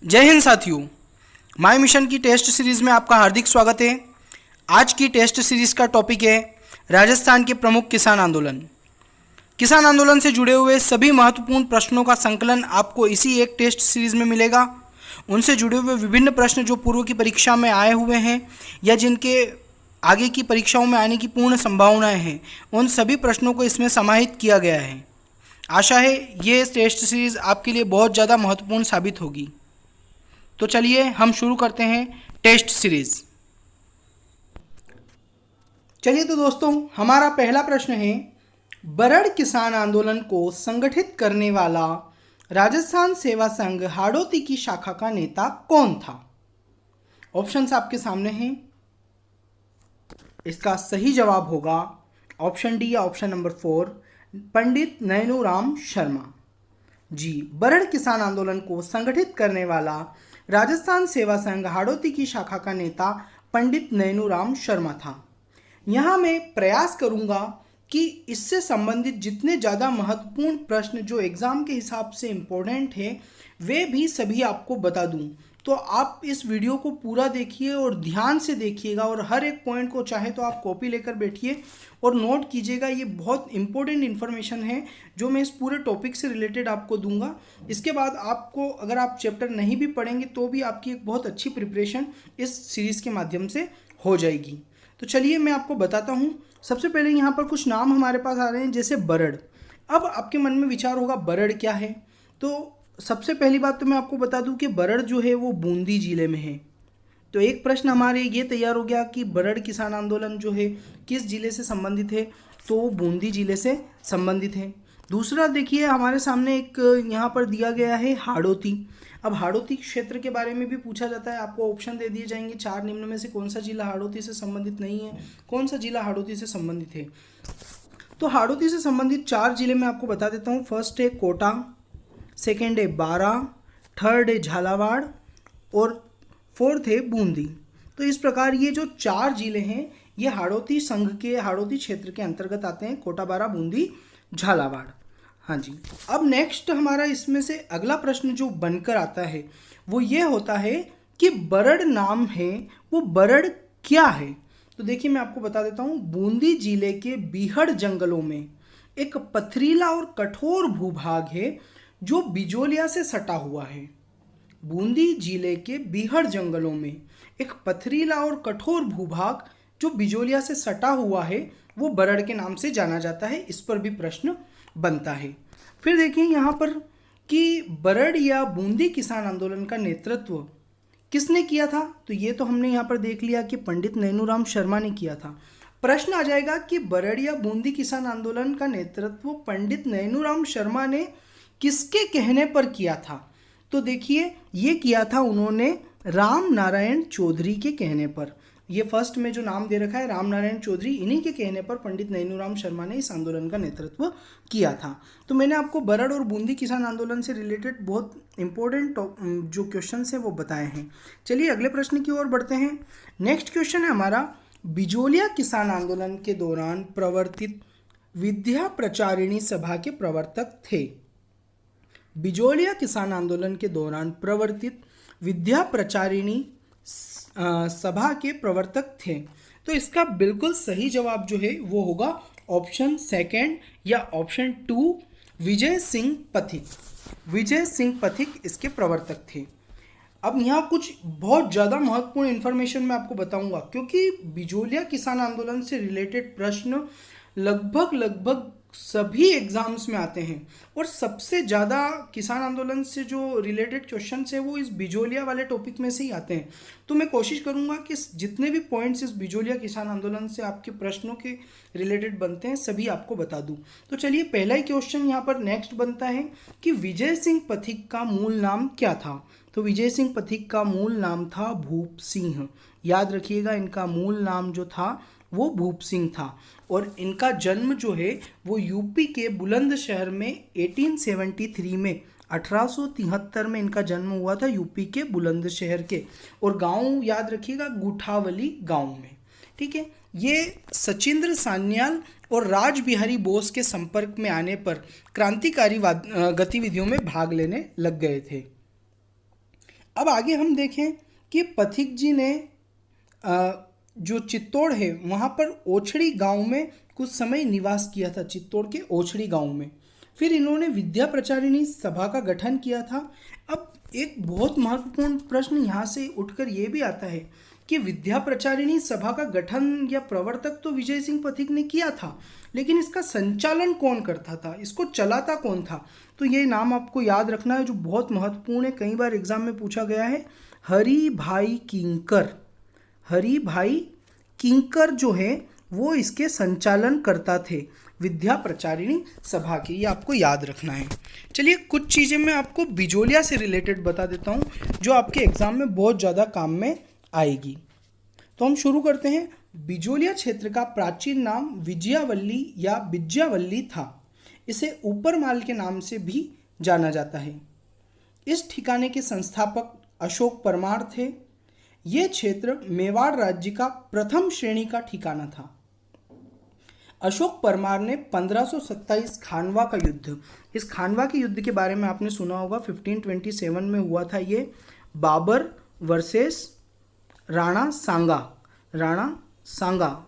जय हिंद साथियों। My mission की टेस्ट सीरीज़ में आपका हार्दिक स्वागत है। आज की टेस्ट सीरीज़ का टॉपिक है राजस्थान के प्रमुख किसान आंदोलन। किसान आंदोलन से जुड़े हुए सभी महत्वपूर्ण प्रश्नों का संकलन आपको इसी एक टेस्ट सीरीज़ में मिलेगा। उनसे जुड़े हुए विभिन्न प्रश्न जो पूर्व की परीक्षा में आए हुए हैं या जिनके आगे की परीक्षाओं में आने की पूर्ण संभावनाएं हैं, उन सभी प्रश्नों को इसमें समाहित किया गया है। आशा है ये टेस्ट सीरीज़ आपके लिए बहुत ज़्यादा महत्वपूर्ण साबित होगी। तो चलिए हम शुरू करते हैं टेस्ट सीरीज। चलिए तो दोस्तों, हमारा पहला प्रश्न है, बरड़ किसान आंदोलन को संगठित करने वाला राजस्थान सेवा संघ हाड़ौती की शाखा का नेता कौन था? ऑप्शंस आपके सामने हैं। इसका सही जवाब होगा ऑप्शन डी या ऑप्शन नंबर 4, पंडित नैनूराम शर्मा। जी, बरड़ किसान आंदोलन को संगठित करने वाला राजस्थान सेवा संघ हाड़ौती की शाखा का नेता पंडित नैनूराम शर्मा था। यहाँ मैं प्रयास करूँगा कि इससे संबंधित जितने ज़्यादा महत्वपूर्ण प्रश्न जो एग्ज़ाम के हिसाब से इम्पोर्टेंट है वे भी सभी आपको बता दूँ। तो आप इस वीडियो को पूरा देखिए और ध्यान से देखिएगा और हर एक पॉइंट को चाहे तो आप कॉपी लेकर बैठिए और नोट कीजिएगा। ये बहुत इंपॉर्टेंट इन्फॉर्मेशन है जो मैं इस पूरे टॉपिक से रिलेटेड आपको दूंगा। इसके बाद आपको अगर आप चैप्टर नहीं भी पढ़ेंगे तो भी आपकी एक बहुत अच्छी प्रिपरेशन इस सीरीज़ के माध्यम से हो जाएगी। तो चलिए मैं आपको बताता हूँ। सबसे पहले यहाँ पर कुछ नाम हमारे पास आ रहे हैं, जैसे बरड़। अब आपके मन में विचार होगा बरड़ क्या है। तो सबसे पहली बात तो मैं आपको बता दूं कि बरड़ जो है वो बूंदी जिले में है। तो एक प्रश्न हमारे ये तैयार हो गया कि बरड़ किसान आंदोलन जो है किस जिले से संबंधित है, तो वो बूंदी जिले से संबंधित है। दूसरा देखिए हमारे सामने एक यहाँ पर दिया गया है हाड़ौती। अब हाड़ौती क्षेत्र के बारे में भी पूछा जाता है। आपको ऑप्शन दे दिए जाएंगे, 4 निम्न में से कौन सा जिला हाड़ौती से संबंधित नहीं है, कौन सा जिला हाड़ौती से संबंधित है। तो हाड़ौती से संबंधित 4 जिले मैं आपको बता देता हूँ। फर्स्ट है कोटा, सेकेंड है बारा, थर्ड है झालावाड़ और फोर्थ है बूंदी। तो इस प्रकार ये जो 4 जिले हैं ये हाड़ौती संघ के हाड़ौती क्षेत्र के अंतर्गत आते हैं, कोटा, बारा, बूंदी, झालावाड़। हाँ जी। अब नेक्स्ट हमारा इसमें से अगला प्रश्न जो बनकर आता है वो ये होता है कि बरड़ नाम है वो बरड़ क्या है। तो देखिए मैं आपको बता देता हूँ। बूंदी जिले के बीहड़ जंगलों में एक पथरीला और कठोर भूभाग है जो बिजोलिया से सटा हुआ है। बूंदी जिले के बीहड़ जंगलों में एक पथरीला और कठोर भूभाग जो बिजोलिया से सटा हुआ है वो बरड़ के नाम से जाना जाता है। इस पर भी प्रश्न बनता है। फिर देखिए यहाँ पर कि बरड़ या बूंदी किसान आंदोलन का नेतृत्व किसने किया था। तो ये तो हमने यहाँ पर देख लिया कि पंडित नैनूराम शर्मा ने किया था। प्रश्न आ जाएगा कि बरड़ या बूंदी किसान आंदोलन का नेतृत्व पंडित नैनूराम शर्मा ने किसके कहने पर किया था। तो देखिए ये किया था उन्होंने राम नारायण चौधरी के कहने पर। ये फर्स्ट में जो नाम दे रखा है राम नारायण चौधरी, इन्हीं के कहने पर पंडित नैनूराम शर्मा ने इस आंदोलन का नेतृत्व किया था। तो मैंने आपको बरड़ और बूंदी किसान आंदोलन से रिलेटेड बहुत इंपॉर्टेंट जो क्वेश्चन है वो बताए हैं। चलिए अगले प्रश्न की ओर बढ़ते हैं। नेक्स्ट क्वेश्चन है हमारा, बिजोलिया किसान आंदोलन के दौरान प्रवर्तित विद्या प्रचारिणी सभा के प्रवर्तक थे। बिजोलिया किसान आंदोलन के दौरान प्रवर्तित विद्या प्रचारिणी सभा के प्रवर्तक थे। तो इसका बिल्कुल सही जवाब जो है वो होगा ऑप्शन सेकंड या ऑप्शन 2, विजय सिंह पथिक। विजय सिंह पथिक इसके प्रवर्तक थे। अब यहाँ कुछ बहुत ज़्यादा महत्वपूर्ण इन्फॉर्मेशन मैं आपको बताऊंगा क्योंकि बिजोलिया किसान आंदोलन से रिलेटेड प्रश्न लगभग सभी एग्जाम्स में आते हैं और सबसे ज़्यादा किसान आंदोलन से जो रिलेटेड क्वेश्चन है वो इस बिजोलिया वाले टॉपिक में से ही आते हैं। तो मैं कोशिश करूंगा कि जितने भी पॉइंट्स इस बिजोलिया किसान आंदोलन से आपके प्रश्नों के रिलेटेड बनते हैं सभी आपको बता दूं। तो चलिए पहला ही क्वेश्चन यहाँ पर नेक्स्ट बनता है कि विजय सिंह पथिक का मूल नाम क्या था। तो विजय सिंह पथिक का मूल नाम था भूप सिंह। याद रखिएगा इनका मूल नाम जो था वो भूप सिंह था और इनका जन्म जो है वो यूपी के बुलंदशहर में 1873 में 1873 में इनका जन्म हुआ था, यूपी के बुलंदशहर के। और गांव याद रखिएगा गुठावली गांव में। ठीक है। ये सचिंद्र सान्याल और राज बिहारी बोस के संपर्क में आने पर क्रांतिकारी गतिविधियों में भाग लेने लग गए थे। अब आगे हम देखें कि पथिक जी ने जो चित्तौड़ है वहाँ पर ओछड़ी गांव में कुछ समय निवास किया था, चित्तौड़ के ओछड़ी गांव में। फिर इन्होंने विद्या प्रचारिणी सभा का गठन किया था। अब एक बहुत महत्वपूर्ण प्रश्न यहाँ से उठकर ये भी आता है कि विद्या प्रचारिणी सभा का गठन या प्रवर्तक तो विजय सिंह पथिक ने किया था, लेकिन इसका संचालन कौन करता था, इसको चलाता कौन था? तो ये नाम आपको याद रखना है जो बहुत महत्वपूर्ण है, कई बार एग्जाम में पूछा गया है। हरि भाई किंकर, हरि भाई किंकर जो है वो इसके संचालन करता थे, विद्या प्रचारिणी सभा की, ये आपको याद रखना है। चलिए कुछ चीज़ें मैं आपको बिजोलिया से रिलेटेड बता देता हूँ जो आपके एग्जाम में बहुत ज़्यादा काम में आएगी। तो हम शुरू करते हैं। बिजोलिया क्षेत्र का प्राचीन नाम विजयावल्ली या विज्यावल्ली था। इसे ऊपरमाल के नाम से भी जाना जाता है। इस ठिकाने के संस्थापक अशोक परमार थे। ये क्षेत्र मेवाड़ राज्य का प्रथम श्रेणी का ठिकाना था। अशोक परमार ने 1527 खानवा का युद्ध, इस खानवा के युद्ध के बारे में आपने सुना होगा, 1527 में हुआ था ये, बाबर वर्सेस राणा सांगा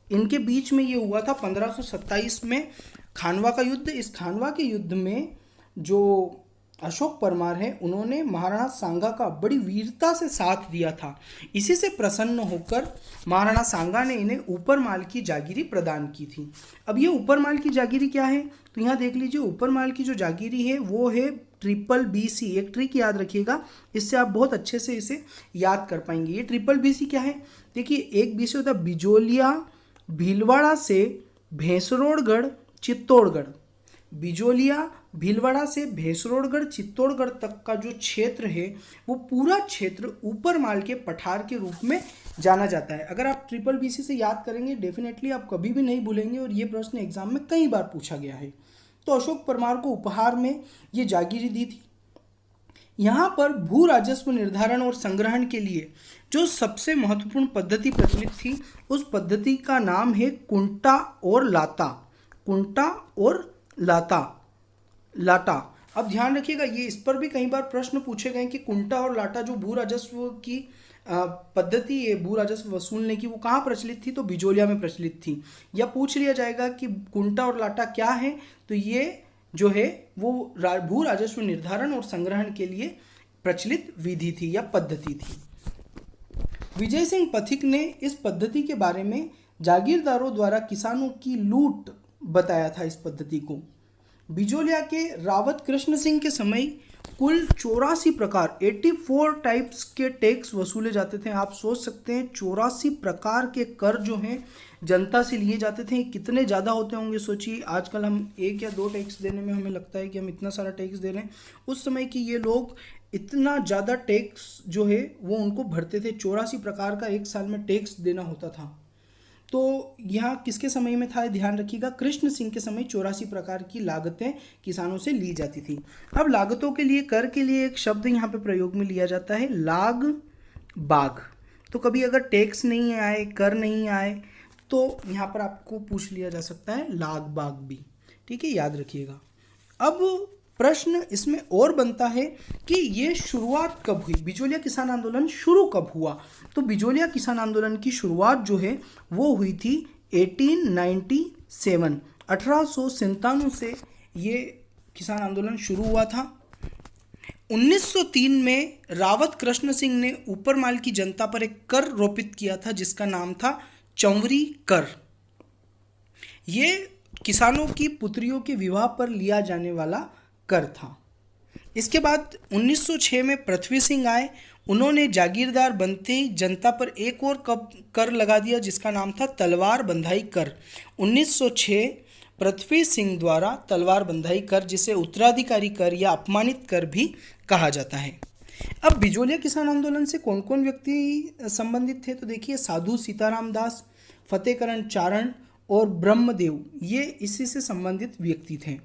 इनके बीच में ये हुआ था 1527 में खानवा का युद्ध। इस खानवा के युद्ध में जो अशोक परमार है उन्होंने महाराणा सांगा का बड़ी वीरता से साथ दिया था। इसी से प्रसन्न होकर महाराणा सांगा ने इन्हें ऊपरमाल की जागीरी प्रदान की थी। अब ये ऊपरमाल की जागीरी क्या है, तो यहाँ देख लीजिए, ऊपरमाल की जो जागीरी है वो है BBB। एक ट्रिक याद रखिएगा, इससे आप बहुत अच्छे से इसे याद कर पाएंगे। ये BBB क्या है, देखिए, एक BC होता है बिजोलिया भीलवाड़ा से भैंसरोड़गढ़ चित्तौड़गढ़। बिजोलिया भीलवाड़ा से भैंसरोड़गढ़ चित्तौड़गढ़ तक का जो क्षेत्र है वो पूरा क्षेत्र ऊपरमाल के पठार के रूप में जाना जाता है। अगर आप BBB से याद करेंगे डेफिनेटली आप कभी भी नहीं भूलेंगे, और ये प्रश्न एग्जाम में कई बार पूछा गया है। तो अशोक परमार को उपहार में ये जागीरी दी थी। यहाँ पर भू राजस्व निर्धारण और संग्रहण के लिए जो सबसे महत्वपूर्ण पद्धति प्रचलित थी उस पद्धति का नाम है कुंटा और लाता। कुंटा और लाटा। अब ध्यान रखिएगा, ये इस पर भी कई बार प्रश्न पूछे गए कि कुंटा और लाटा जो भू राजस्व की पद्धति है भू राजस्व वसूलने की, वो कहाँ प्रचलित थी, तो बिजोलिया में प्रचलित थी। या पूछ लिया जाएगा कि कुंटा और लाटा क्या है, तो ये जो है वो भू राजस्व निर्धारण और संग्रहण के लिए प्रचलित विधि थी या पद्धति थी। विजय सिंह पथिक ने इस पद्धति के बारे में जागीरदारों द्वारा किसानों की लूट बताया था इस पद्धति को। बिजोलिया के रावत कृष्ण सिंह के समय कुल 84 प्रकार 84 टाइप्स के टैक्स वसूले जाते थे। आप सोच सकते हैं 84 प्रकार के कर जो हैं जनता से लिए जाते थे, कितने ज़्यादा होते होंगे। सोचिए, आजकल हम 1 या 2 टैक्स देने में हमें लगता है कि हम इतना सारा टैक्स दे रहे हैं, उस समय की ये लोग इतना ज़्यादा टैक्स जो है वो उनको भरते थे। 84 प्रकार का एक साल में टैक्स देना होता था। तो यहाँ किसके समय में था, ध्यान रखिएगा, कृष्ण सिंह के समय 84 प्रकार की लागतें किसानों से ली जाती थी। अब लागतों के लिए, कर के लिए एक शब्द यहाँ पे प्रयोग में लिया जाता है, लाग बाग। तो कभी अगर टैक्स नहीं आए, कर नहीं आए, तो यहाँ पर आपको पूछ लिया जा सकता है लाग बाग भी। ठीक है, याद रखिएगा। अब प्रश्न इसमें और बनता है कि ये शुरुआत कब हुई, बिजोलिया किसान आंदोलन शुरू कब हुआ। तो बिजोलिया किसान आंदोलन की शुरुआत जो है वो हुई थी 1897, 1897 से ये किसान आंदोलन शुरू हुआ था। 1903 में रावत कृष्ण सिंह ने ऊपरमाल की जनता पर एक कर रोपित किया था जिसका नाम था चंवरी कर। ये किसानों की पुत्रियों के विवाह पर लिया जाने वाला कर था। इसके बाद 1906 में पृथ्वी सिंह आए, उन्होंने जागीरदार बनते ही जनता पर एक और कर लगा दिया जिसका नाम था तलवार बंधाई कर। 1906 पृथ्वी सिंह द्वारा तलवार बंधाई कर, जिसे उत्तराधिकारी कर या अपमानित कर भी कहा जाता है। अब बिजोलिया किसान आंदोलन से कौन कौन व्यक्ति संबंधित थे, तो देखिए, साधु सीताराम दास, फतेहकरण चारण और ब्रह्मदेव, ये इसी से संबंधित व्यक्ति थे।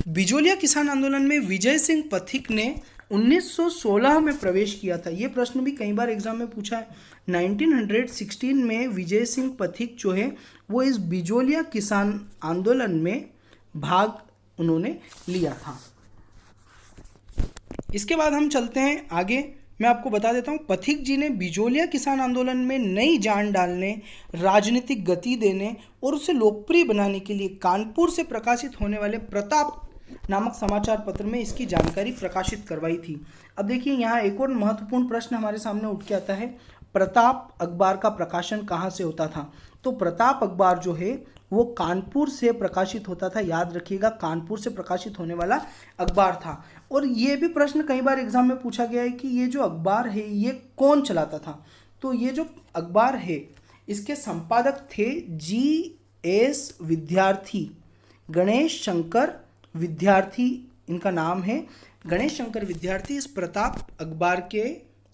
बिजोलिया किसान आंदोलन में विजय सिंह पथिक ने 1916 में प्रवेश किया था। ये प्रश्न भी कई बार एग्जाम में पूछा है। 1916 में विजय सिंह पथिक जो है वो इस बिजोलिया किसान आंदोलन में भाग उन्होंने लिया था। इसके बाद हम चलते हैं आगे। मैं आपको बता देता हूँ, पथिक जी ने बिजोलिया किसान आंदोलन में नई जान डालने, राजनीतिक गति देने और उसे लोकप्रिय बनाने के लिए कानपुर से प्रकाशित होने वाले प्रताप नामक समाचार पत्र में इसकी जानकारी प्रकाशित करवाई थी। अब देखिए यहाँ एक और महत्वपूर्ण प्रश्न हमारे सामने उठ के आता है, प्रताप अखबार का प्रकाशन कहाँ से होता था? तो प्रताप अखबार जो है वो कानपुर से प्रकाशित होता था। याद रखिएगा, कानपुर से प्रकाशित होने वाला अखबार था। और ये भी प्रश्न कई बार एग्जाम में पूछा गया है कि ये जो अखबार है ये कौन चलाता था? तो ये जो अखबार है इसके संपादक थे G.S. विद्यार्थी, गणेश शंकर विद्यार्थी इनका नाम है। गणेश शंकर विद्यार्थी इस प्रताप अखबार के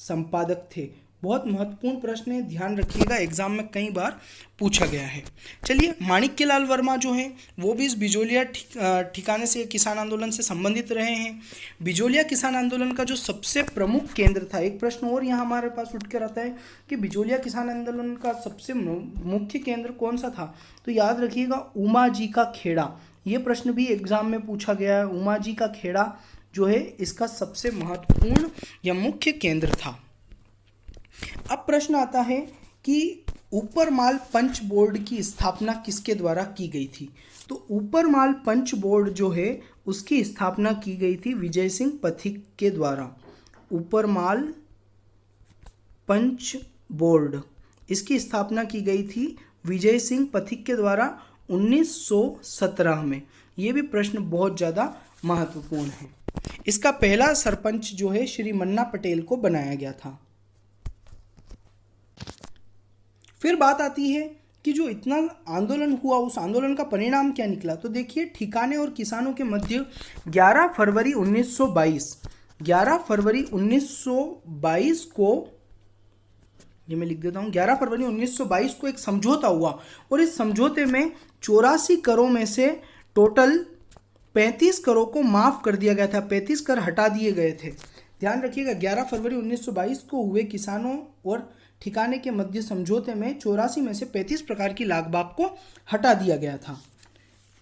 संपादक थे। बहुत महत्वपूर्ण प्रश्न है, ध्यान रखिएगा, एग्जाम में कई बार पूछा गया है। चलिए, माणिक्यलाल वर्मा जो हैं वो भी इस बिजोलिया ठिकाने से किसान आंदोलन से संबंधित रहे हैं। बिजोलिया किसान आंदोलन का जो सबसे प्रमुख केंद्र था, एक प्रश्न और यहाँ हमारे पास उठ कर आता है कि बिजोलिया किसान आंदोलन का सबसे मुख्य केंद्र कौन सा था? तो याद रखिएगा, उमा जी का खेड़ा। ये प्रश्न भी एग्जाम में पूछा गया है। उमा जी का खेड़ा जो है इसका सबसे महत्वपूर्ण या मुख्य केंद्र था। अब प्रश्न आता है कि ऊपरमाल पंच बोर्ड की स्थापना किसके द्वारा की गई थी? तो ऊपरमाल पंच बोर्ड जो है उसकी स्थापना की गई थी विजय सिंह पथिक के द्वारा। ऊपरमाल पंच बोर्ड, इसकी स्थापना की गई थी विजय सिंह पथिक के द्वारा 1917 में। ये भी प्रश्न बहुत ज़्यादा महत्वपूर्ण है। इसका पहला सरपंच जो है श्री मन्ना पटेल को बनाया गया था। फिर बात आती है कि जो इतना आंदोलन हुआ उस आंदोलन का परिणाम क्या निकला? तो देखिए, ठिकाने और किसानों के मध्य 11 फरवरी 1922 को, ये मैं लिख देता हूँ, 11 फरवरी 1922 को एक समझौता हुआ और इस समझौते में 84 करों में से टोटल 35 करों को माफ़ कर दिया गया था, 35 कर हटा दिए गए थे। ध्यान रखिएगा, 11 फरवरी 1922 को हुए किसानों और ठिकाने के मध्य समझौते में 84 में से 35 प्रकार की लाग-बाग को हटा दिया गया था।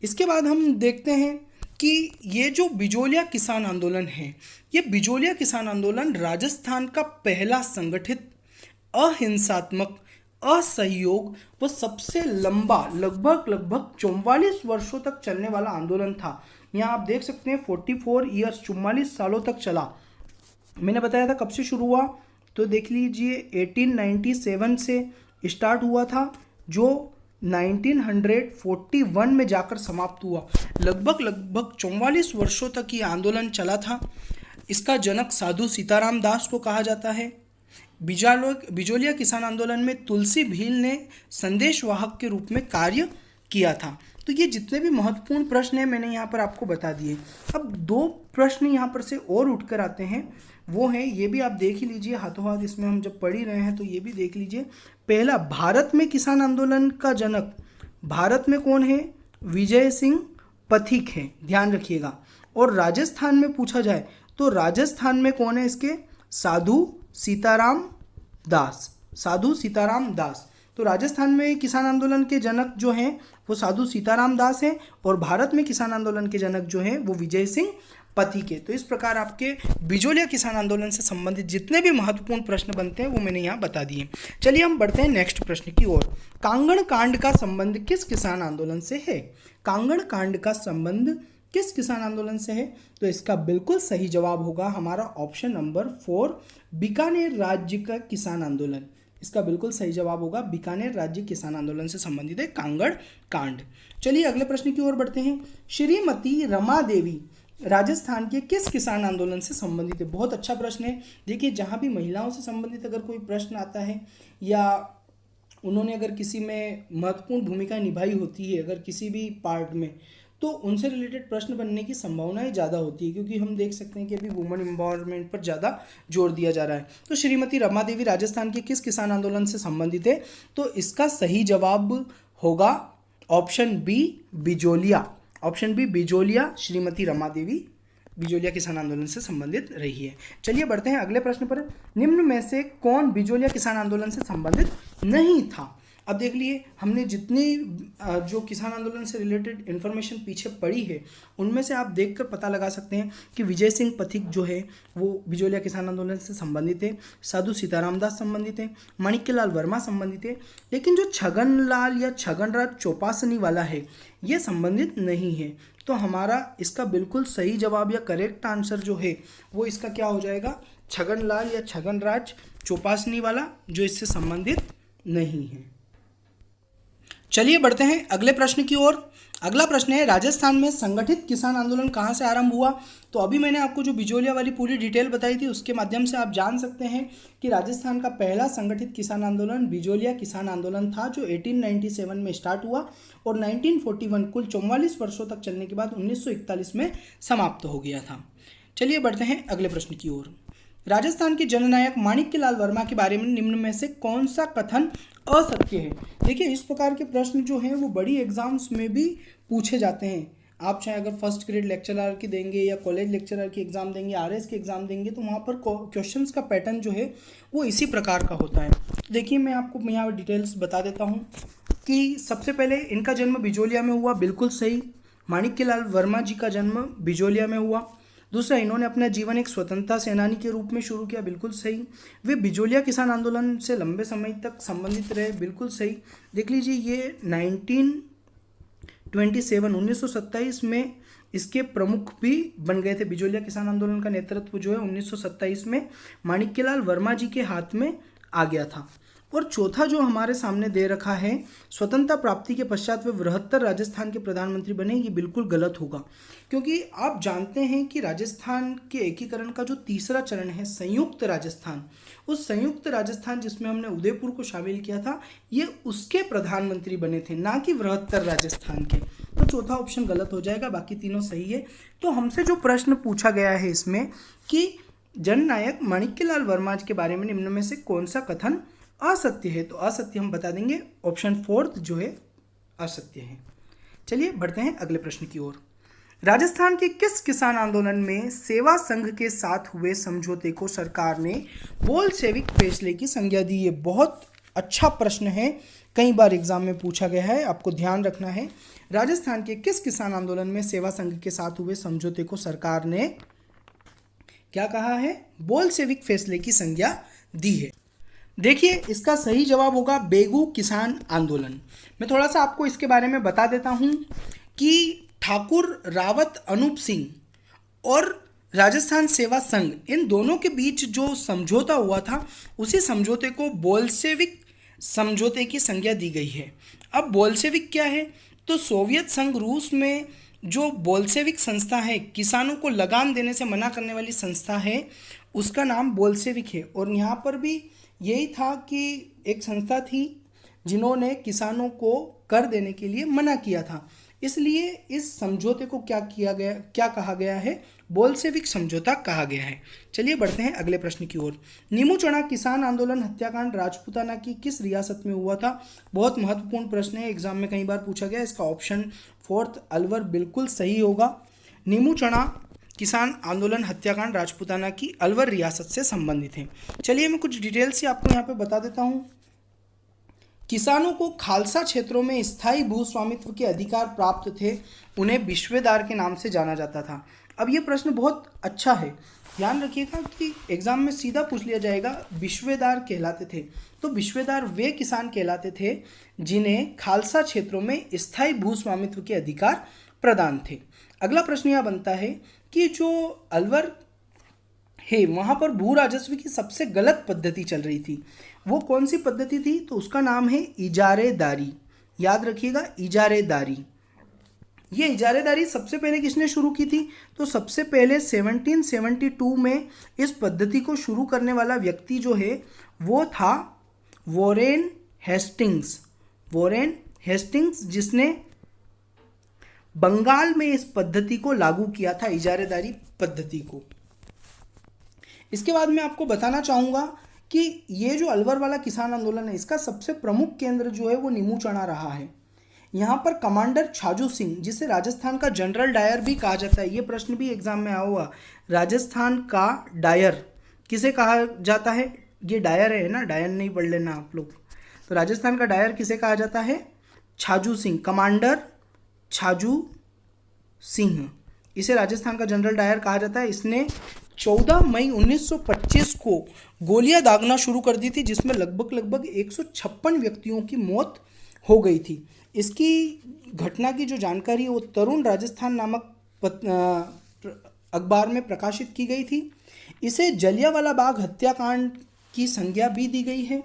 इसके बाद हम देखते हैं कि ये जो बिजोलिया किसान आंदोलन है, ये बिजोलिया किसान आंदोलन राजस्थान का पहला संगठित अहिंसात्मक, असहयोग व सबसे लंबा लगभग 44 वर्षों तक चलने वाला आंदोलन था। यहाँ आप देख सकते हैं 44 ईयर्स, 44 सालों तक चला। मैंने बताया था कब से शुरू हुआ, तो देख लीजिए 1897 से स्टार्ट हुआ था जो 1941 में जाकर समाप्त हुआ। लगभग 44 वर्षों तक ये आंदोलन चला था। इसका जनक साधु सीताराम दास को कहा जाता है। बिजोलिया किसान आंदोलन में तुलसी भील ने संदेशवाहक के रूप में कार्य किया था। तो ये जितने भी महत्वपूर्ण प्रश्न हैं मैंने यहाँ पर आपको बता दिए। अब दो प्रश्न यहाँ पर से और उठकर आते हैं, वो हैं, ये भी आप देख ही लीजिए हाथों हाथ, इसमें हम जब पढ़ ही रहे हैं तो ये भी देख लीजिए। पहला, भारत में किसान आंदोलन का जनक भारत में कौन है? विजय सिंह पथिक है, ध्यान रखिएगा। और राजस्थान में पूछा जाए तो राजस्थान में कौन है इसके? साधु सीताराम दास, साधु सीताराम दास। तो राजस्थान में किसान आंदोलन के जनक जो हैं वो साधु सीताराम दास हैं और भारत में किसान आंदोलन के जनक जो हैं वो विजय सिंह पथिक है। तो इस प्रकार आपके बिजोलिया किसान आंदोलन से संबंधित जितने भी महत्वपूर्ण प्रश्न बनते हैं वो मैंने यहाँ बता दिए। चलिए हम बढ़ते हैं नेक्स्ट प्रश्न की ओर। कांगड़ कांड का संबंध किस किसान आंदोलन से है? कांगड़ कांड का संबंध किस किसान आंदोलन से है? तो इसका बिल्कुल सही जवाब होगा हमारा ऑप्शन नंबर 4, बीकानेर राज्य का किसान आंदोलन। इसका बिल्कुल सही जवाब होगा बीकानेर राज्य किसान आंदोलन से संबंधित है कांगड़ कांड। चलिए अगले प्रश्न की ओर बढ़ते हैं। श्रीमती रमा देवी राजस्थान के किस किसान आंदोलन से संबंधित है? बहुत अच्छा प्रश्न है। देखिए, जहाँ भी महिलाओं से संबंधित अगर कोई प्रश्न आता है या उन्होंने अगर किसी में महत्वपूर्ण भूमिका निभाई होती है अगर किसी भी पार्ट में, तो उनसे रिलेटेड प्रश्न बनने की संभावनाएं ज़्यादा होती है, क्योंकि हम देख सकते हैं कि अभी वुमेन एम्पावरमेंट पर ज़्यादा जोर दिया जा रहा है। तो श्रीमती रमा देवी राजस्थान के किस किसान आंदोलन से संबंधित है? तो इसका सही जवाब होगा option B, Bijolia. Option B, Bijolia. Shrimati Rama Devi Bijolia किसान आंदोलन से संबंधित रही है। चलिए बढ़ते हैं अगले प्रश्न पर। निम्न में से कौन बिजोलिया किसान आंदोलन से संबंधित नहीं था? अब देख लिए हमने जितनी जो किसान आंदोलन से रिलेटेड इन्फॉर्मेशन पीछे पड़ी है उनमें से आप देखकर पता लगा सकते हैं कि विजय सिंह पथिक जो है वो बिजोलिया किसान आंदोलन से संबंधित है, साधु सीताराम दास संबंधित है, माणिक्यलाल वर्मा संबंधित है, लेकिन जो छगनलाल या छगनराज चौपासनी वाला है ये संबंधित नहीं है। तो हमारा इसका बिल्कुल सही जवाब या करेक्ट आंसर जो है वो इसका क्या हो जाएगा, छगनलाल या छगनराज चौपासनी वाला, जो इससे संबंधित नहीं है। चलिए बढ़ते हैं अगले प्रश्न की ओर। अगला प्रश्न है, राजस्थान में संगठित किसान आंदोलन कहाँ से आरंभ हुआ। तो अभी मैंने आपको जो बिजोलिया वाली पूरी डिटेल बताई थी उसके माध्यम से आप जान सकते हैं कि राजस्थान का पहला संगठित किसान आंदोलन बिजोलिया किसान आंदोलन था, जो 1897 में स्टार्ट हुआ और 1941 कुल 44 वर्षों तक चलने के बाद 1941 में समाप्त हो गया था। चलिए बढ़ते हैं अगले प्रश्न की ओर। राजस्थान के जननायक माणिक्यलाल वर्मा के बारे में निम्न में से कौन सा कथन असत्य है। देखिए इस प्रकार के प्रश्न जो हैं वो बड़ी एग्जाम्स में भी पूछे जाते हैं। आप चाहे अगर फर्स्ट ग्रेड लेक्चरर की देंगे या कॉलेज लेक्चरर की एग्ज़ाम देंगे, आरएस की एग्ज़ाम देंगे, तो वहाँ पर क्वेश्चंस का पैटर्न जो है वो इसी प्रकार का होता है। देखिए मैं आपको यहाँ डिटेल्स बता देता हूँ कि सबसे पहले इनका जन्म बिजोलिया में हुआ, बिल्कुल सही। माणिक्यलाल वर्मा जी का जन्म बिजोलिया में हुआ। दूसरा, इन्होंने अपना जीवन एक स्वतंत्रता सेनानी के रूप में शुरू किया, बिल्कुल सही। वे बिजोलिया किसान आंदोलन से लंबे समय तक संबंधित रहे, बिल्कुल सही। देख लीजिए ये 1927 में इसके प्रमुख भी बन गए थे। बिजोलिया किसान आंदोलन का नेतृत्व जो है 1927 में माणिक्यलाल वर्मा जी के हाथ में आ गया था। और चौथा जो हमारे सामने दे रखा है, स्वतंत्रता प्राप्ति के पश्चात वे बृहत्तर राजस्थान के प्रधानमंत्री बने, ये बिल्कुल गलत होगा, क्योंकि आप जानते हैं कि राजस्थान के एकीकरण का जो तीसरा चरण है संयुक्त राजस्थान, उस संयुक्त राजस्थान जिसमें हमने उदयपुर को शामिल किया था, ये उसके प्रधानमंत्री बने थे, ना कि बृहत्तर राजस्थान के। तो चौथा ऑप्शन गलत हो जाएगा, बाकी तीनों सही है। तो हमसे जो प्रश्न पूछा गया है इसमें कि जननायक माणिक्यलाल वर्मा के बारे में निम्न में से कौन सा कथन असत्य है, तो असत्य हम बता देंगे ऑप्शन 4 जो है असत्य है। चलिए बढ़ते हैं अगले प्रश्न की ओर। राजस्थान के किस किसान आंदोलन में सेवा संघ के साथ हुए समझौते को सरकार ने बोल्शेविक फैसले की संज्ञा दी। ये बहुत अच्छा प्रश्न है, कई बार एग्जाम में पूछा गया है, आपको ध्यान रखना है। राजस्थान के किस किसान आंदोलन में सेवा संघ के साथ हुए समझौते को सरकार ने क्या कहा है, बोल्शेविक फैसले की संज्ञा दी है। देखिए इसका सही जवाब होगा बेगू किसान आंदोलन। मैं थोड़ा सा आपको इसके बारे में बता देता हूँ कि ठाकुर रावत अनूप सिंह और राजस्थान सेवा संघ, इन दोनों के बीच जो समझौता हुआ था उसी समझौते को बोल्शेविक समझौते की संज्ञा दी गई है। अब बोल्शेविक क्या है, तो सोवियत संघ रूस में जो बोल्शेविक संस्था है, किसानों को लगान देने से मना करने वाली संस्था है, उसका नाम बोल्शेविक है। और यहाँ पर भी यही था कि एक संस्था थी जिन्होंने किसानों को कर देने के लिए मना किया था, इसलिए इस समझौते को क्या कहा गया है, बोल्शेविक समझौता कहा गया है। चलिए बढ़ते हैं अगले प्रश्न की ओर। नीमूचणा किसान आंदोलन हत्याकांड राजपूताना की किस रियासत में हुआ था। बहुत महत्वपूर्ण प्रश्न है, एग्जाम में कई बार पूछा गया। इसका ऑप्शन 4 अलवर बिल्कुल सही होगा। नीमूचणा किसान आंदोलन हत्याकांड राजपूताना की अलवर रियासत से संबंधित है। चलिए मैं कुछ डिटेल्स से आपको यहाँ पे बता देता हूँ। किसानों को खालसा क्षेत्रों में स्थायी भूस्वामित्व के अधिकार प्राप्त थे, उन्हें विश्वेदार के नाम से जाना जाता था। अब ये प्रश्न बहुत अच्छा है, ध्यान रखिएगा कि एग्जाम में सीधा पूछ लिया जाएगा विश्वेदार कहलाते थे। तो विश्वेदार वे किसान कहलाते थे जिन्हें खालसा क्षेत्रों में स्थायी भूस्वामित्व के अधिकार प्रदान थे। अगला प्रश्न यह बनता है कि जो अलवर है वहाँ पर भू राजस्व की सबसे गलत पद्धति चल रही थी, वो कौन सी पद्धति थी, तो उसका नाम है इजारेदारी। याद रखिएगा इजारेदारी। ये इजारेदारी सबसे पहले किसने शुरू की थी, तो सबसे पहले 1772 में इस पद्धति को शुरू करने वाला व्यक्ति जो है वो था वॉरेन हेस्टिंग्स। वॉरेन हेस्टिंग्स जिसने बंगाल में इस पद्धति को लागू किया था, इजारेदारी पद्धति को। इसके बाद मैं आपको बताना चाहूँगा कि ये जो अलवर वाला किसान आंदोलन है, इसका सबसे प्रमुख केंद्र जो है वो नीमूचणा रहा है। यहाँ पर कमांडर छाजू सिंह, जिसे राजस्थान का जनरल डायर भी कहा जाता है, ये प्रश्न भी एग्जाम में आया हुआ, राजस्थान का डायर किसे कहा जाता है, ये डायर है ना, डायर नहीं पढ़ लेना आप लोग। तो राजस्थान का डायर किसे कहा जाता है? छाजू सिंह, कमांडर छाजू सिंह, इसे राजस्थान का जनरल डायर कहा जाता है। इसने 14 मई 1925 को गोलियां दागना शुरू कर दी थी, जिसमें लगभग 156 व्यक्तियों की मौत हो गई थी। इसकी घटना की जो जानकारी है वो तरुण राजस्थान नामक अखबार में प्रकाशित की गई थी। इसे जलियांवाला बाग हत्याकांड की संज्ञा भी दी गई है।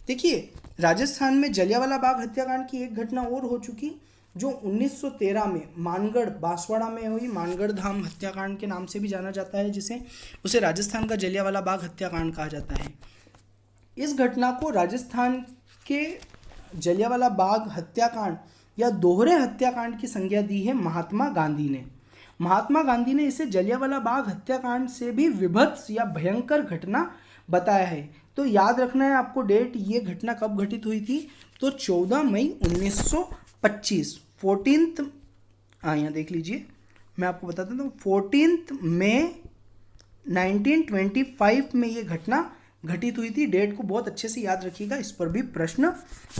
देखिए, राजस्थान में जलियांवाला बाग हत्याकांड की एक घटना और हो चुकी, जो 1913 में मानगढ़ बांसवाड़ा में हुई, मानगढ़ धाम हत्याकांड के नाम से भी जाना जाता है, जिसे उसे राजस्थान का जलियांवाला बाग हत्याकांड कहा जाता है। इस घटना को राजस्थान के जलियांवाला बाग हत्याकांड या दोहरे हत्याकांड की संज्ञा दी है महात्मा गांधी ने। महात्मा गांधी ने इसे जलियांवाला बाग हत्याकांड से भी विभत्स या भयंकर घटना बताया है। तो याद रखना है आपको डेट, ये घटना कब घटित हुई थी? तो 14 मई 1925, 14 यहाँ देख लीजिए, मैं आपको बताता हूँ, 14 मई 1925 में ये घटना घटित हुई थी। डेट को बहुत अच्छे से याद रखिएगा, इस पर भी प्रश्न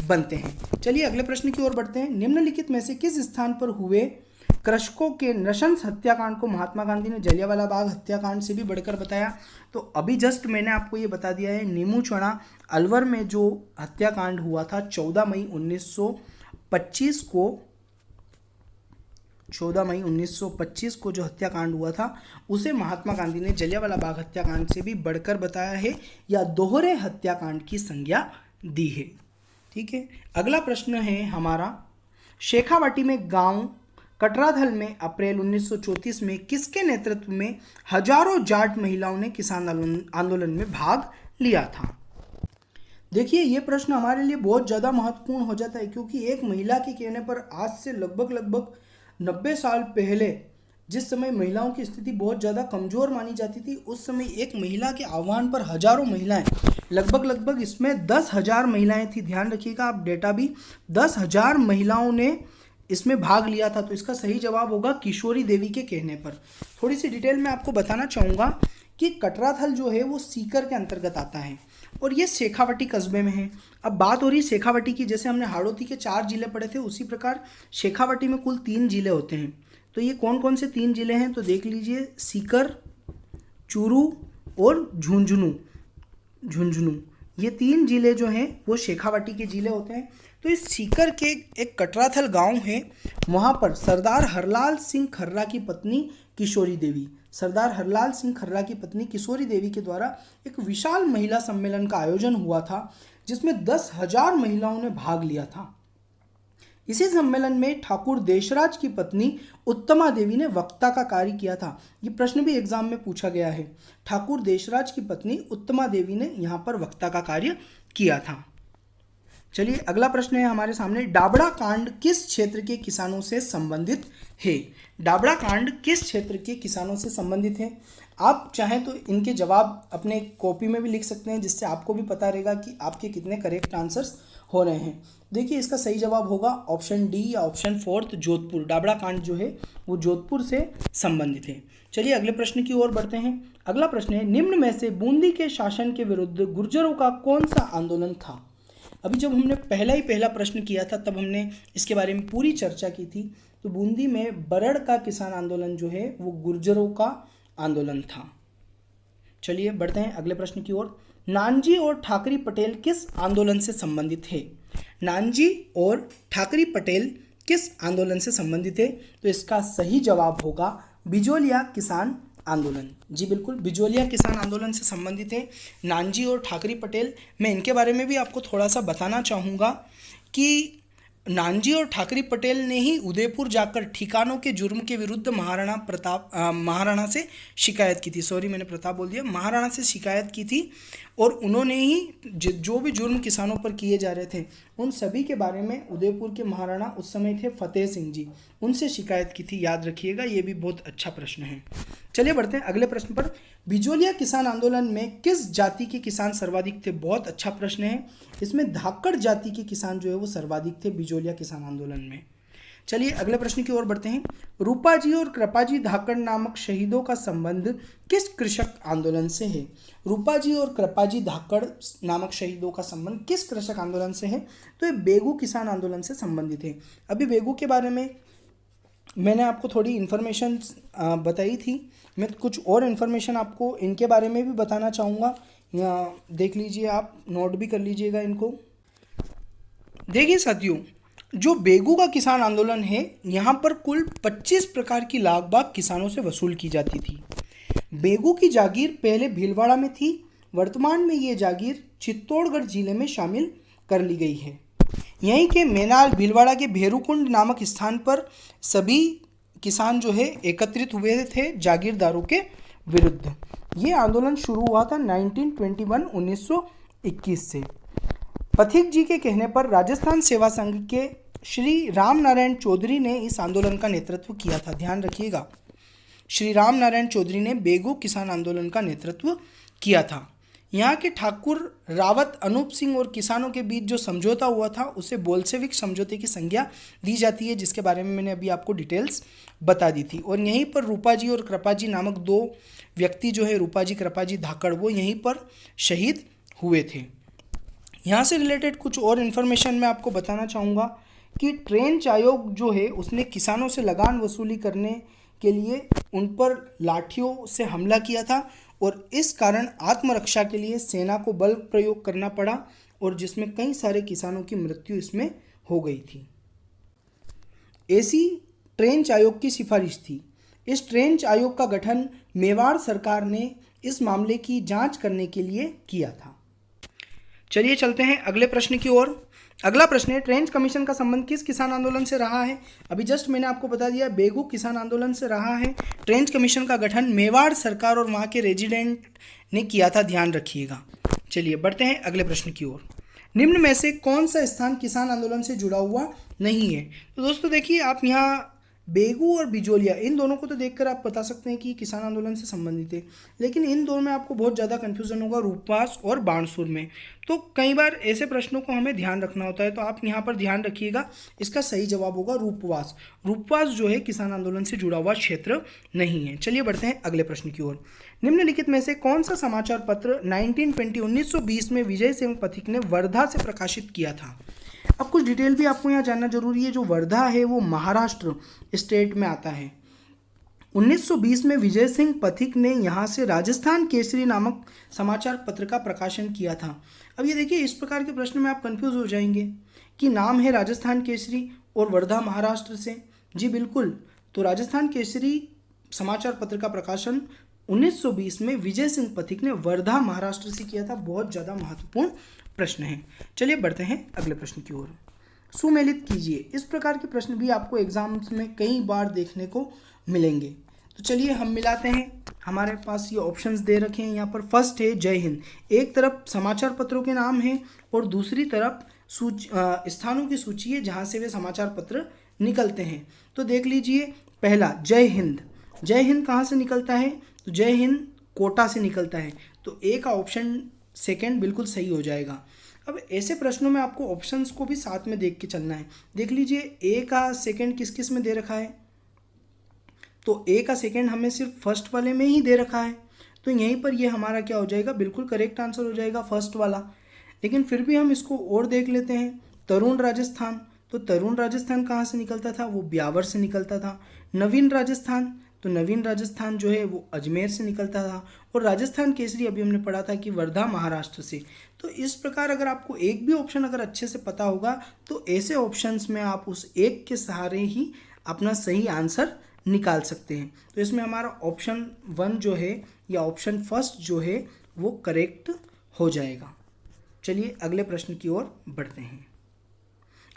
बनते हैं। चलिए अगले प्रश्न की ओर बढ़ते हैं। निम्नलिखित में से किस स्थान पर हुए कृषकों के नृशंस हत्याकांड को महात्मा गांधी ने जलियांवाला बाग हत्याकांड से भी बढ़कर बताया? तो अभी जस्ट मैंने आपको ये बता दिया है, नीमूचना अलवर में जो हत्याकांड हुआ था 14 मई 1925 को, 14 मई 1925 को जो हत्याकांड हुआ था उसे महात्मा गांधी ने जलियांवाला बाग हत्याकांड से भी बढ़कर बताया है या दोहरे हत्याकांड की संज्ञा दी है। ठीक है, अगला प्रश्न है हमारा, शेखावाटी में गांव कटराधल में अप्रैल 1934 में किसके नेतृत्व में हजारों जाट महिलाओं ने किसान आंदोलन में भाग लिया था? देखिए, ये प्रश्न हमारे लिए बहुत ज़्यादा महत्वपूर्ण हो जाता है, क्योंकि एक महिला के कहने पर आज से लगभग 90 साल पहले, जिस समय महिलाओं की स्थिति बहुत ज़्यादा कमज़ोर मानी जाती थी, उस समय एक महिला के आह्वान पर हजारों महिलाएं, लगभग इसमें 10,000 महिलाएं थी। ध्यान रखिएगा आप, डेटा भी 10,000 महिलाओं ने इसमें भाग लिया था। तो इसका सही जवाब होगा किशोरी देवी के कहने पर। थोड़ी सी डिटेल में आपको बताना चाहूँगा कि कटराथल जो है वो सीकर के अंतर्गत आता है और ये शेखावाटी कस्बे में है। अब बात हो रही है शेखावाटी की, जैसे हमने हाड़ौती के 4 जिले पढ़े थे, उसी प्रकार शेखावाटी में कुल 3 जिले होते हैं। तो ये कौन कौन से 3 जिले हैं? तो देख लीजिए, सीकर, चूरू और झुंझुनू, ये 3 जिले जो हैं वो शेखावाटी के जिले होते हैं। तो इस सीकर के एक कटराथल गांव है, वहाँ पर सरदार हरलाल सिंह खर्रा की पत्नी किशोरी देवी, सरदार हरलाल सिंह खर्रा की पत्नी किशोरी देवी के द्वारा एक विशाल महिला सम्मेलन का आयोजन हुआ था, जिसमें 10,000 महिलाओं ने भाग लिया था। इसी सम्मेलन में ठाकुर देशराज की पत्नी उत्तमा देवी ने वक्ता का कार्य किया था। ये प्रश्न भी एग्जाम में पूछा गया है। ठाकुर देशराज की पत्नी उत्तमा देवी ने यहाँ पर वक्ता का कार्य किया था। चलिए अगला प्रश्न है हमारे सामने, डाबड़ा कांड किस क्षेत्र के किसानों से संबंधित है? डाबड़ा कांड किस क्षेत्र के किसानों से संबंधित है? आप चाहें तो इनके जवाब अपने कॉपी में भी लिख सकते हैं, जिससे आपको भी पता रहेगा कि आपके कितने करेक्ट आंसर्स हो रहे हैं। देखिए, इसका सही जवाब होगा ऑप्शन डी या ऑप्शन 4 जोधपुर। डाबड़ा कांड जो है वो जोधपुर से संबंधित है। चलिए अगले प्रश्न की ओर बढ़ते हैं। अगला प्रश्न है, निम्न में से बूंदी के शासन के विरुद्ध गुर्जरों का कौन सा आंदोलन था? अभी जब हमने पहला प्रश्न किया था तब हमने इसके बारे में पूरी चर्चा की थी। तो बूंदी में बरड़ का किसान आंदोलन जो है वो गुर्जरों का आंदोलन था। चलिए बढ़ते हैं अगले प्रश्न की ओर। नानजी और ठाकरी पटेल किस आंदोलन से संबंधित है? नानजी और ठाकरी पटेल किस आंदोलन से संबंधित है? तो इसका सही जवाब होगा बिजोलिया किसान आंदोलन। जी बिल्कुल, बिजोलिया किसान आंदोलन से संबंधित है नानजी और ठाकरी पटेल। मैं इनके बारे में भी आपको थोड़ा सा बताना चाहूँगा कि नानजी और ठाकरी पटेल ने ही उदयपुर जाकर ठिकानों के जुर्म के विरुद्ध महाराणा से शिकायत की थी। सॉरी, मैंने प्रताप बोल दिया, महाराणा से शिकायत की थी और उन्होंने ही जो भी जुर्म किसानों पर किए जा रहे थे उन सभी के बारे में उदयपुर के महाराणा उस समय थे फतेह सिंह जी, उनसे शिकायत की थी। याद रखिएगा, ये भी बहुत अच्छा प्रश्न है। चलिए बढ़ते हैं अगले प्रश्न पर। बिजोलिया किसान आंदोलन में किस जाति के किसान सर्वाधिक थे? बहुत अच्छा प्रश्न है। इसमें धाकड़ जाति के किसान जो है वो सर्वाधिक थे बिजोलिया किसान आंदोलन में। चलिए अगले प्रश्न की ओर बढ़ते हैं। रूपाजी और कृपाजी धाकड़ नामक शहीदों का संबंध किस कृषक आंदोलन से है? रूपाजी और कृपाजी धाकड़ नामक शहीदों का संबंध किस कृषक आंदोलन से है? तो ये बेगू किसान आंदोलन से संबंधित है। अभी बेगू के बारे में मैंने आपको थोड़ी इन्फॉर्मेशन बताई थी, मैं कुछ और इन्फॉर्मेशन आपको इनके बारे में भी बताना चाहूँगा। यहाँ देख लीजिए, आप नोट भी कर लीजिएगा इनको। देखिए साथियों, जो बेगू का किसान आंदोलन है, यहाँ पर कुल 25 प्रकार की लाग बाग किसानों से वसूल की जाती थी। बेगू की जागीर पहले भीलवाड़ा में थी, वर्तमान में ये जागीर चित्तौड़गढ़ जिले में शामिल कर ली गई है। यहीं के मेनाल भीलवाड़ा के भेरूकुंड नामक स्थान पर सभी किसान जो है एकत्रित हुए थे जागीरदारों के विरुद्ध। ये आंदोलन शुरू हुआ था 1921 से। पथिक जी के कहने पर राजस्थान सेवा संघ के श्री राम नारायण चौधरी ने इस आंदोलन का नेतृत्व किया था। ध्यान रखिएगा, श्री राम नारायण चौधरी ने बेगू किसान आंदोलन का नेतृत्व किया था। यहाँ के ठाकुर रावत अनूप सिंह और किसानों के बीच जो समझौता हुआ था उसे बोल्शेविक समझौते की संज्ञा दी जाती है, जिसके बारे में मैंने अभी आपको डिटेल्स बता दी थी। और यहीं पर रूपाजी और कृपाजी नामक दो व्यक्ति जो है, रूपाजी कृपाजी धाकड़, वो यहीं पर शहीद हुए थे। यहाँ से रिलेटेड कुछ और इन्फॉर्मेशन मैं आपको बताना चाहूँगा कि ट्रेंच आयोग जो है उसने किसानों से लगान वसूली करने के लिए उन पर लाठियों से हमला किया था और इस कारण आत्मरक्षा के लिए सेना को बल प्रयोग करना पड़ा और जिसमें कई सारे किसानों की मृत्यु इसमें हो गई थी। ऐसी ट्रेंच आयोग की सिफारिश थी। इस ट्रेंच आयोग का गठन मेवाड़ सरकार ने इस मामले की जांच करने के लिए किया था। चलिए चलते हैं अगले प्रश्न की ओर। अगला प्रश्न है, ट्रेंच कमीशन का संबंध किस किसान आंदोलन से रहा है? अभी जस्ट मैंने आपको बता दिया, बेगू किसान आंदोलन से रहा है। ट्रेंच कमीशन का गठन मेवाड़ सरकार और वहाँ के रेजिडेंट ने किया था, ध्यान रखिएगा। चलिए बढ़ते हैं अगले प्रश्न की ओर। निम्न में से कौन सा स्थान किसान आंदोलन से जुड़ा हुआ नहीं है? तो दोस्तों देखिए, आप यहाँ बेगू और बिजोलिया, इन दोनों को तो देखकर आप बता सकते हैं कि किसान आंदोलन से संबंधित है, लेकिन इन दोनों में आपको बहुत ज़्यादा कन्फ्यूजन होगा, रूपवास और बाणसूर में। तो कई बार ऐसे प्रश्नों को हमें ध्यान रखना होता है, तो आप यहाँ पर ध्यान रखिएगा, इसका सही जवाब होगा रूपवास। रूपवास जो है किसान आंदोलन से जुड़ा हुआ क्षेत्र नहीं है। चलिए बढ़ते हैं अगले प्रश्न की ओर। निम्नलिखित में से कौन सा समाचार पत्र 1920 में विजय सिंह पथिक ने वर्धा से प्रकाशित किया था? अब कुछ डिटेल भी आपको यहाँ जानना जरूरी है। जो वर्धा है वो महाराष्ट्र स्टेट में आता है। 1920 में विजय सिंह पथिक ने यहाँ से राजस्थान केसरी नामक समाचार पत्र का प्रकाशन किया था। अब ये देखिए, इस प्रकार के प्रश्न में आप कंफ्यूज हो जाएंगे कि नाम है राजस्थान केसरी और वर्धा महाराष्ट्र से। जी बिल्कुल, तो राजस्थान केसरी समाचार पत्र का प्रकाशन 1920 में विजय सिंह पथिक ने वर्धा महाराष्ट्र से किया था। बहुत ज़्यादा महत्वपूर्ण प्रश्न है। चलिए बढ़ते हैं अगले प्रश्न की ओर। सुमेलित कीजिए। इस प्रकार के प्रश्न भी आपको एग्जाम्स में कई बार देखने को मिलेंगे। तो चलिए हम मिलाते हैं। हमारे पास ये ऑप्शंस दे रखे हैं यहाँ पर। फर्स्ट है जय हिंद। एक तरफ समाचार पत्रों के नाम हैं और दूसरी तरफ स्थानों की सूची है जहाँ से वे समाचार पत्र निकलते हैं। तो देख लीजिए, पहला जय हिंद। जय हिंद कहाँ से निकलता है? तो जय हिंद कोटा से निकलता है। तो ए का ऑप्शन सेकंड बिल्कुल सही हो जाएगा। अब ऐसे प्रश्नों में आपको ऑप्शंस को भी साथ में देख के चलना है। देख लीजिए, ए का सेकंड किस किस में दे रखा है? तो ए का सेकंड हमें सिर्फ फर्स्ट वाले में ही दे रखा है, तो यहीं पर ये हमारा क्या हो जाएगा? बिल्कुल करेक्ट आंसर हो जाएगा फर्स्ट वाला। लेकिन फिर भी हम इसको और देख लेते हैं। तरुण राजस्थान, तो तरुण राजस्थान कहाँ से निकलता था? वो ब्यावर से निकलता था। नवीन राजस्थान, तो नवीन राजस्थान जो है वो अजमेर से निकलता था। और राजस्थान केसरी अभी हमने पढ़ा था कि वर्धा महाराष्ट्र से। तो इस प्रकार अगर आपको एक भी ऑप्शन अगर अच्छे से पता होगा तो ऐसे ऑप्शंस में आप उस एक के सहारे ही अपना सही आंसर निकाल सकते हैं। तो इसमें हमारा ऑप्शन 1 जो है या ऑप्शन फर्स्ट जो है वो करेक्ट हो जाएगा। चलिए अगले प्रश्न की ओर बढ़ते हैं।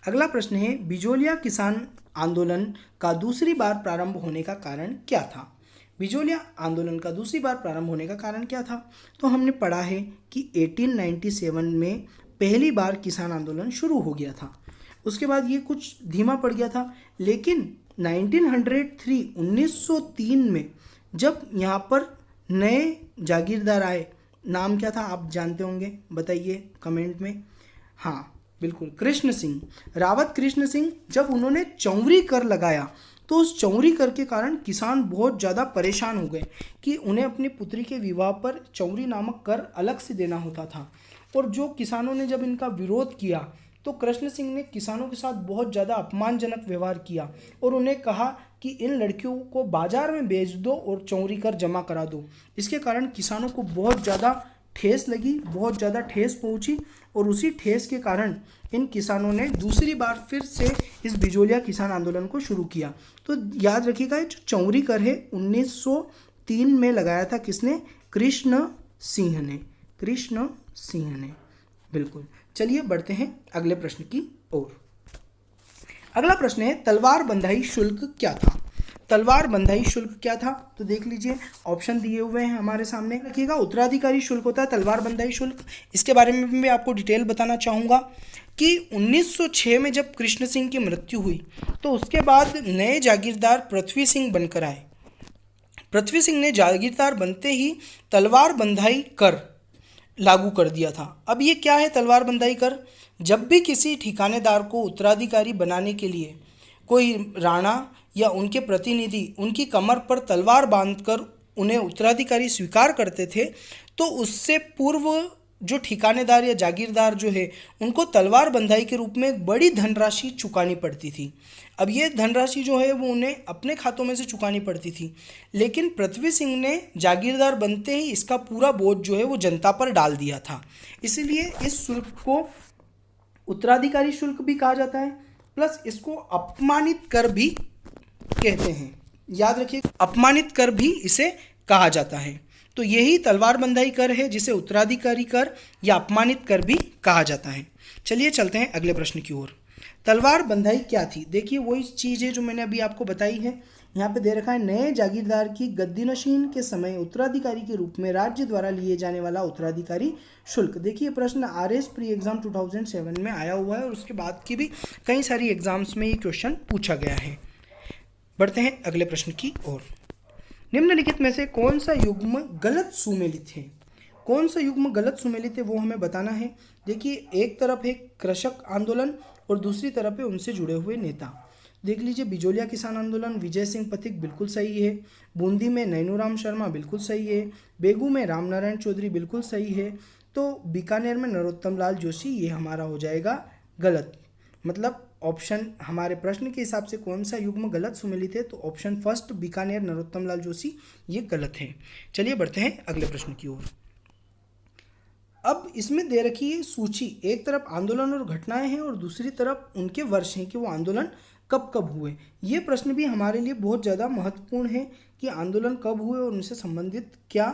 अगला प्रश्न है, बिजोलिया किसान आंदोलन का दूसरी बार प्रारंभ होने का कारण क्या था? बिजोलिया आंदोलन का दूसरी बार प्रारंभ होने का कारण क्या था? तो हमने पढ़ा है कि 1897 में पहली बार किसान आंदोलन शुरू हो गया था। उसके बाद ये कुछ धीमा पड़ गया था, लेकिन 1903 में जब यहाँ पर नए जागीरदार आए, नाम क्या था आप जानते होंगे, बताइए कमेंट में। हाँ, बिल्कुल कृष्ण सिंह, रावत कृष्ण सिंह। जब उन्होंने चौंरी कर लगाया तो उस चौंरी कर के कारण किसान बहुत ज़्यादा परेशान हो गए कि उन्हें अपनी पुत्री के विवाह पर चौंरी नामक कर अलग से देना होता था। और जो किसानों ने जब इनका विरोध किया तो कृष्ण सिंह ने किसानों के साथ बहुत ज़्यादा अपमानजनक व्यवहार किया और उन्हें कहा कि इन लड़कियों को बाजार में बेच दो और चौंरी कर जमा करा दो। इसके कारण किसानों को बहुत ज़्यादा ठेस लगी, बहुत ज़्यादा ठेस पहुंची और उसी ठेस के कारण इन किसानों ने दूसरी बार फिर से इस बिजोलिया किसान आंदोलन को शुरू किया। तो याद रखिएगा, ये जो चौंरी कर है 1903 में लगाया था किसने? कृष्ण सिंह ने, कृष्ण सिंह ने। बिल्कुल। चलिए बढ़ते हैं अगले प्रश्न की ओर। अगला प्रश्न है तलवार बंधाई शुल्क क्या था? तलवार बंधाई शुल्क क्या था? तो देख लीजिए, ऑप्शन दिए हुए हैं हमारे सामने। रखिएगा, उत्तराधिकारी शुल्क होता है तलवार बंधाई शुल्क। इसके बारे में मैं आपको डिटेल बताना चाहूँगा कि 1906 में जब कृष्ण सिंह की मृत्यु हुई तो उसके बाद नए जागीरदार पृथ्वी सिंह बनकर आए। पृथ्वी सिंह ने जागीरदार बनते ही तलवार बंधाई कर लागू कर दिया था। अब ये क्या है तलवार बंधाई कर? जब भी किसी ठिकानेदार को उत्तराधिकारी बनाने के लिए कोई राणा या उनके प्रतिनिधि उनकी कमर पर तलवार बांधकर उन्हें उत्तराधिकारी स्वीकार करते थे तो उससे पूर्व जो ठिकानेदार या जागीरदार जो है उनको तलवार बंधाई के रूप में एक बड़ी धनराशि चुकानी पड़ती थी। अब ये धनराशि जो है वो उन्हें अपने खातों में से चुकानी पड़ती थी, लेकिन पृथ्वी सिंह ने जागीरदार बनते ही इसका पूरा बोझ जो है वो जनता पर डाल दिया था। इसीलिए इस शुल्क को उत्तराधिकारी शुल्क भी कहा जाता है, प्लस इसको अपमानित कर भी कहते हैं। याद रखिए, अपमानित कर भी इसे कहा जाता है। तो यही तलवार बंधाई कर है जिसे उत्तराधिकारी कर या अपमानित कर भी कहा जाता है। चलिए चलते हैं अगले प्रश्न की ओर। तलवार बंधाई क्या थी? देखिए, वही चीज़ है जो मैंने अभी आपको बताई है। यहाँ पे दे रखा है नए जागीरदार की गद्दीनशीन के समय उत्तराधिकारी के रूप में राज्य द्वारा लिए जाने वाला उत्तराधिकारी शुल्क। देखिए, प्रश्न RS प्री एग्जाम 2007 में आया हुआ है और उसके बाद की भी कई सारी एग्जाम्स में ये क्वेश्चन पूछा गया है। बढ़ते हैं अगले प्रश्न की ओर। निम्नलिखित में से कौन सा युग्म गलत सुमेलित है? कौन सा युग्म गलत सुमेलित है वो हमें बताना है। देखिए, एक तरफ है कृषक आंदोलन और दूसरी तरफ है उनसे जुड़े हुए नेता। देख लीजिए, बिजोलिया किसान आंदोलन विजय सिंह पथिक बिल्कुल सही है, बूंदी में नैनूराम शर्मा बिल्कुल सही है, बेगू में रामनारायण चौधरी बिल्कुल सही है, तो बीकानेर में नरोत्तम लाल जोशी ये हमारा हो जाएगा गलत। मतलब ऑप्शन हमारे प्रश्न के हिसाब से कौन सा युग्म गलत सुमेलित है, तो ऑप्शन फर्स्ट बीकानेर नरोत्तम लाल जोशी ये गलत है। चलिए बढ़ते हैं अगले प्रश्न की ओर। अब इसमें दे रखी है सूची, एक तरफ आंदोलन और घटनाएं हैं और दूसरी तरफ उनके वर्ष हैं कि वो आंदोलन कब कब हुए। ये प्रश्न भी हमारे लिए बहुत ज़्यादा महत्वपूर्ण है कि आंदोलन कब हुए और उनसे संबंधित क्या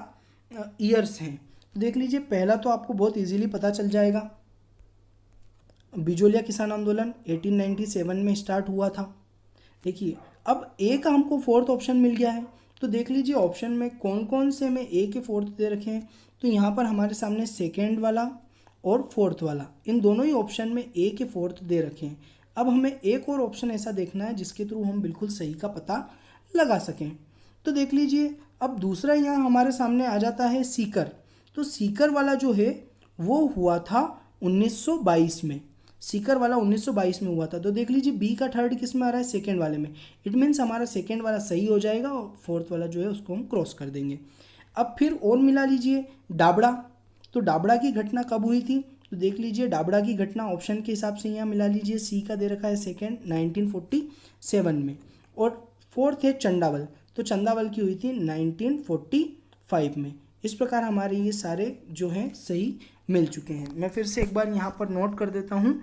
ईयर्स हैं। तो देख लीजिए, पहला तो आपको बहुत इजीली पता चल जाएगा, बिजोलिया किसान आंदोलन 1897 में स्टार्ट हुआ था। देखिए, अब ए का हमको फोर्थ ऑप्शन मिल गया है, तो देख लीजिए ऑप्शन में कौन कौन से में ए के फोर्थ दे रखे हैं। तो यहाँ पर हमारे सामने सेकेंड वाला और फोर्थ वाला, इन दोनों ही ऑप्शन में ए के फोर्थ दे रखे हैं। अब हमें एक और ऑप्शन ऐसा देखना है जिसके थ्रू हम बिल्कुल सही का पता लगा सकें। तो देख लीजिए, अब दूसरा यहाँ हमारे सामने आ जाता है सीकर। तो सीकर वाला जो है वो हुआ था 1922 में, सीकर वाला 1922 में हुआ था। तो देख लीजिए, बी का थर्ड किस में आ रहा है? सेकेंड वाले में। इट मीन्स हमारा सेकेंड वाला सही हो जाएगा और फोर्थ वाला जो है उसको हम क्रॉस कर देंगे। अब फिर और मिला लीजिए डाबड़ा। तो डाबड़ा की घटना कब हुई थी? तो देख लीजिए, डाबड़ा की घटना ऑप्शन के हिसाब से यहाँ मिला लीजिए, सी का दे रखा है सेकेंड 1947 में। और फोर्थ है चंदावल, तो चंदावल की हुई थी 1945 में। इस प्रकार हमारे ये सारे जो हैं सही मिल चुके हैं। मैं फिर से एक बार यहाँ पर नोट कर देता हूँ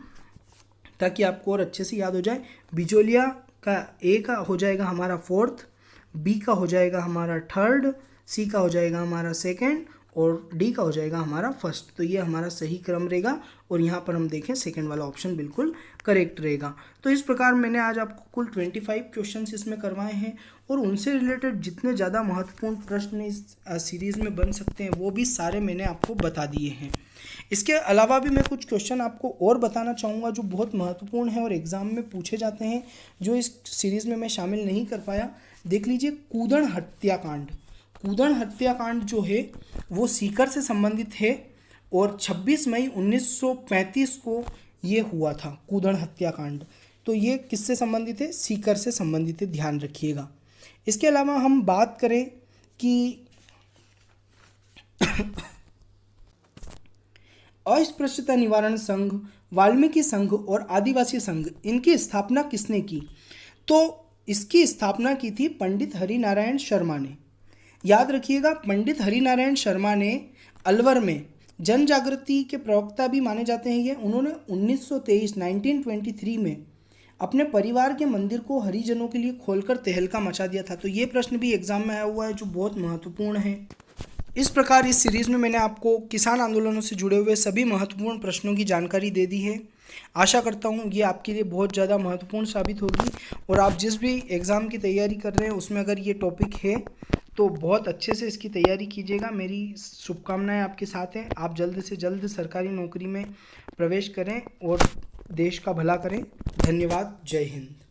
ताकि आपको और अच्छे से याद हो जाए। बिजोलिया का ए का हो जाएगा हमारा फोर्थ, बी का हो जाएगा हमारा थर्ड, सी का हो जाएगा हमारा सेकेंड और डी का हो जाएगा हमारा फर्स्ट। तो ये हमारा सही क्रम रहेगा और यहाँ पर हम देखें सेकेंड वाला ऑप्शन बिल्कुल करेक्ट रहेगा। तो इस प्रकार मैंने आज आपको कुल 25 क्वेश्चंस इसमें करवाए हैं और उनसे रिलेटेड जितने ज़्यादा महत्वपूर्ण प्रश्न इस सीरीज़ में बन सकते हैं वो भी सारे मैंने आपको बता दिए हैं। इसके अलावा भी मैं कुछ क्वेश्चन आपको और बताना चाहूँगा जो बहुत महत्वपूर्ण है और एग्ज़ाम में पूछे जाते हैं, जो इस सीरीज़ में मैं शामिल नहीं कर पाया। देख लीजिए, कूदन हत्याकांड। कूदन हत्याकांड जो है वो सीकर से संबंधित है और 26 मई 1935 को ये हुआ था, कूदड़ हत्याकांड। तो ये किससे संबंधित है? सीकर से संबंधित है, ध्यान रखिएगा। इसके अलावा हम बात करें कि अस्पृश्यता निवारण संघ, वाल्मीकि संघ और आदिवासी संघ, इनकी स्थापना किसने की? तो इसकी स्थापना की थी पंडित हरिनारायण शर्मा ने। याद रखिएगा, पंडित हरिनारायण शर्मा ने अलवर में जन जागृति के प्रवक्ता भी माने जाते हैं ये। उन्होंने 1923 में अपने परिवार के मंदिर को हरिजनों के लिए खोलकर तहलका मचा दिया था। तो ये प्रश्न भी एग्जाम में आया हुआ है, जो बहुत महत्वपूर्ण है। इस प्रकार इस सीरीज़ में मैंने आपको किसान आंदोलनों से जुड़े हुए सभी महत्वपूर्ण प्रश्नों की जानकारी दे दी है। आशा करता हूँ ये आपके लिए बहुत ज़्यादा महत्वपूर्ण साबित होगी, और आप जिस भी एग्ज़ाम की तैयारी कर रहे हैं उसमें अगर ये टॉपिक है तो बहुत अच्छे से इसकी तैयारी कीजिएगा। मेरी शुभकामनाएं आपके साथ हैं। आप जल्द से जल्द सरकारी नौकरी में प्रवेश करें और देश का भला करें। धन्यवाद। जय हिंद।